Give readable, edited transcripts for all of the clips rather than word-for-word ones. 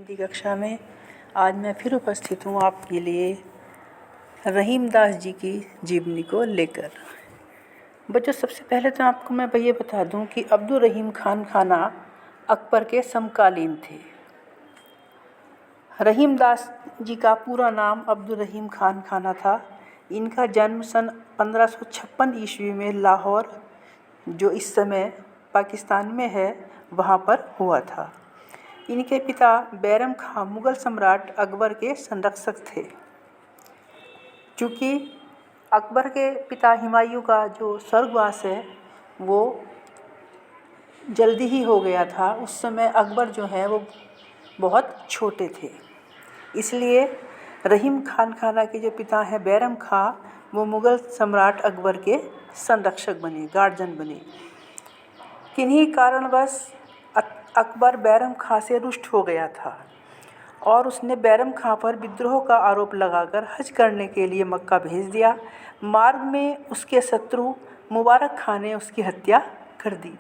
की कक्षा में आज मैं फिर उपस्थित हूँ आपके लिए रहीमदास जी की जीवनी को लेकर। बच्चों, सबसे पहले तो आपको मैं ये बता दूँ कि अब्दुल रहीम खान खाना अकबर के समकालीन थे। रहीमदास जी का पूरा नाम अब्दुल रहीम खान खाना था। इनका जन्म सन 1556 ईस्वी में लाहौर, जो इस समय पाकिस्तान में है, वहाँ पर हुआ था। इनके पिता बैरम खां मुग़ल सम्राट अकबर के संरक्षक थे। चूँकि अकबर के पिता हुमायूं का जो स्वर्गवास है वो जल्दी ही हो गया था। उस समय अकबर जो है वो बहुत छोटे थे, इसलिए रहीम खान खाना के जो पिता हैं बैरम खां, वो मुग़ल सम्राट अकबर के संरक्षक बने, गार्जियन बने। किन्हीं कारणवश अकबर बैरम खां से रुष्ट हो गया था और उसने बैरम खां पर विद्रोह का आरोप लगाकर हज करने के लिए मक्का भेज दिया। मार्ग में उसके शत्रु मुबारक खां ने उसकी हत्या कर दी।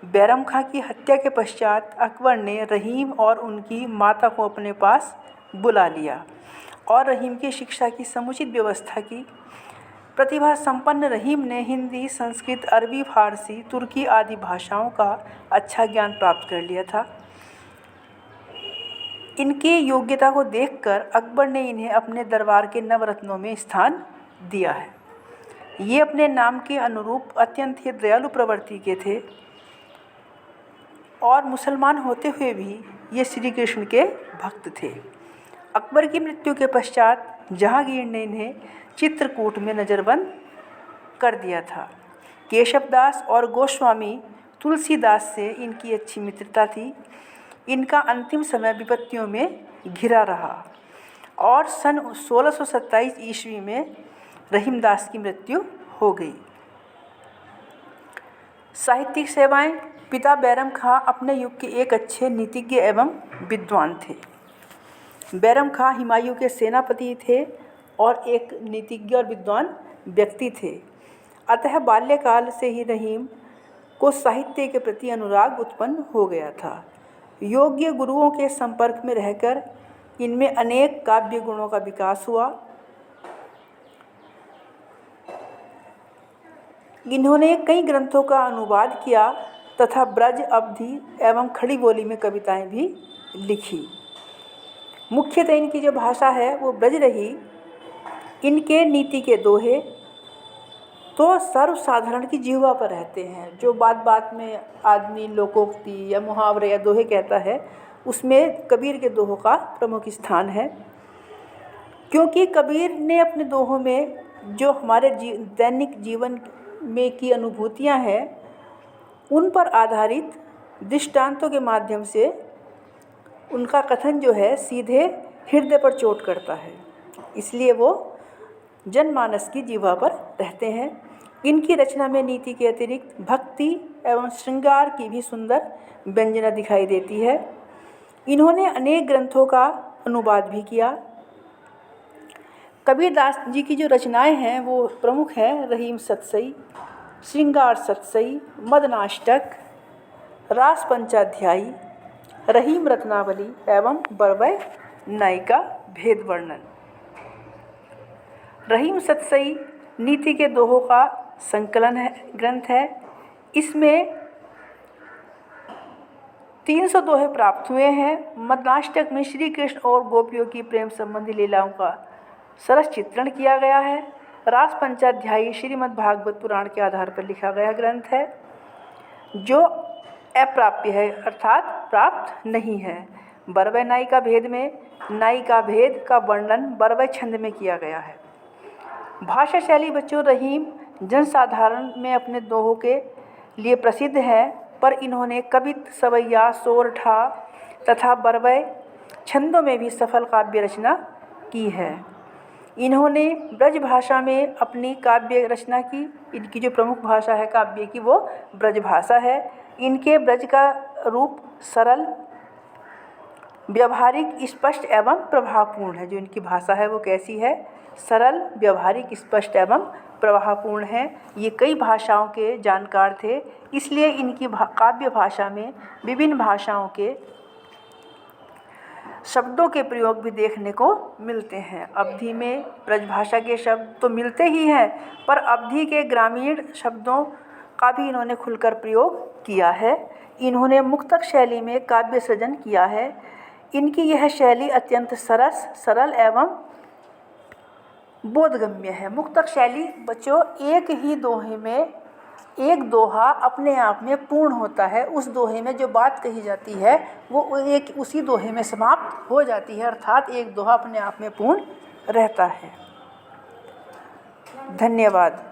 बैरम खां की हत्या के पश्चात अकबर ने रहीम और उनकी माता को अपने पास बुला लिया और रहीम की शिक्षा की समुचित व्यवस्था की। प्रतिभा संपन्न रहीम ने हिंदी, संस्कृत, अरबी, फारसी, तुर्की आदि भाषाओं का अच्छा ज्ञान प्राप्त कर लिया था। इनकी योग्यता को देखकर अकबर ने इन्हें अपने दरबार के नवरत्नों में स्थान दिया है। ये अपने नाम के अनुरूप अत्यंत ही दयालु प्रवृत्ति के थे और मुसलमान होते हुए भी ये श्री कृष्ण के भक्त थे। अकबर की मृत्यु के पश्चात जहांगीर ने इन्हें चित्रकूट में नज़रबंद कर दिया था। केशवदास और गोस्वामी तुलसीदास से इनकी अच्छी मित्रता थी। इनका अंतिम समय विपत्तियों में घिरा रहा और सन 1627 ईस्वी में रहीमदास की मृत्यु हो गई। साहित्यिक सेवाएं। पिता बैरम खां अपने युग के एक अच्छे नीतिज्ञ एवं विद्वान थे। बैरम खां हुमायूं के सेनापति थे और एक नीतिज्ञ और विद्वान व्यक्ति थे। अतः बाल्यकाल से ही रहीम को साहित्य के प्रति अनुराग उत्पन्न हो गया था। योग्य गुरुओं के संपर्क में रहकर इनमें अनेक काव्य गुणों का विकास हुआ। इन्होंने कई ग्रंथों का अनुवाद किया तथा ब्रज, अवधी एवं खड़ी बोली में कविताएं भी लिखी। मुख्यतः इनकी जो भाषा है वो ब्रज रही। इनके नीति के दोहे तो सर्वसाधारण की जीवा पर रहते हैं। जो बात बात में आदमी लोकोक्ति या मुहावरे या दोहे कहता है, उसमें कबीर के दोहों का प्रमुख स्थान है, क्योंकि कबीर ने अपने दोहों में जो हमारे दैनिक जीवन में की अनुभूतियां हैं उन पर आधारित दृष्टांतों के माध्यम से उनका कथन जो है सीधे हृदय पर चोट करता है, इसलिए वो जनमानस की जीवा पर रहते हैं। इनकी रचना में नीति के अतिरिक्त भक्ति एवं श्रृंगार की भी सुंदर व्यंजना दिखाई देती है। इन्होंने अनेक ग्रंथों का अनुवाद भी किया। कबीरदास जी की जो रचनाएं हैं वो प्रमुख हैं रहीम सतसई, श्रृंगार सतसई, मदनाष्टक, रास पंचाध्यायी, रहीम रत्नावली एवं बरवै नायिका भेद वर्णन। रहीम सतसई नीति के दोहों का संकलन है, ग्रंथ है। इसमें 300 दोहे प्राप्त हुए हैं। मदनाष्टक में श्री कृष्ण और गोपियों की प्रेम संबंधी लीलाओं का सरस चित्रण किया गया है। रास पंचाध्यायी श्रीमद् भागवत पुराण के आधार पर लिखा गया ग्रंथ है, जो अप्राप्य है अर्थात प्राप्त नहीं है। बरवै नायिका भेद में नायिका भेद का वर्णन बरवै छंद में किया गया है। भाषा शैली बच्चों, रहीम जनसाधारण में अपने दोहों के लिए प्रसिद्ध है, पर इन्होंने कवित्त, सवैया, सोरठा तथा बरवै छंदों में भी सफल काव्य रचना की है। इन्होंने ब्रज भाषा में अपनी काव्य रचना की। इनकी जो प्रमुख भाषा है काव्य की वो ब्रज भाषा है। इनके ब्रज का रूप सरल, व्यवहारिक, स्पष्ट एवं प्रभावपूर्ण है। जो इनकी भाषा है वो कैसी है? सरल, व्यवहारिक, स्पष्ट एवं प्रभावपूर्ण है। ये कई भाषाओं के जानकार थे, इसलिए इनकी काव्य भाषा में विभिन्न भाषाओं के शब्दों के प्रयोग भी देखने को मिलते हैं। अवधि में ब्रजभाषा के शब्द तो मिलते ही हैं, पर अवधि के ग्रामीण शब्दों का भी इन्होंने खुलकर प्रयोग किया है। इन्होंने मुक्तक शैली में काव्य सृजन किया है। इनकी यह शैली अत्यंत सरल एवं बोधगम्य है। मुक्तक शैली बच्चों एक ही दोहे में एक दोहा अपने आप में पूर्ण होता है। उस दोहे में जो बात कही जाती है वो एक उसी दोहे में समाप्त हो जाती है, अर्थात एक दोहा अपने आप में पूर्ण रहता है। धन्यवाद।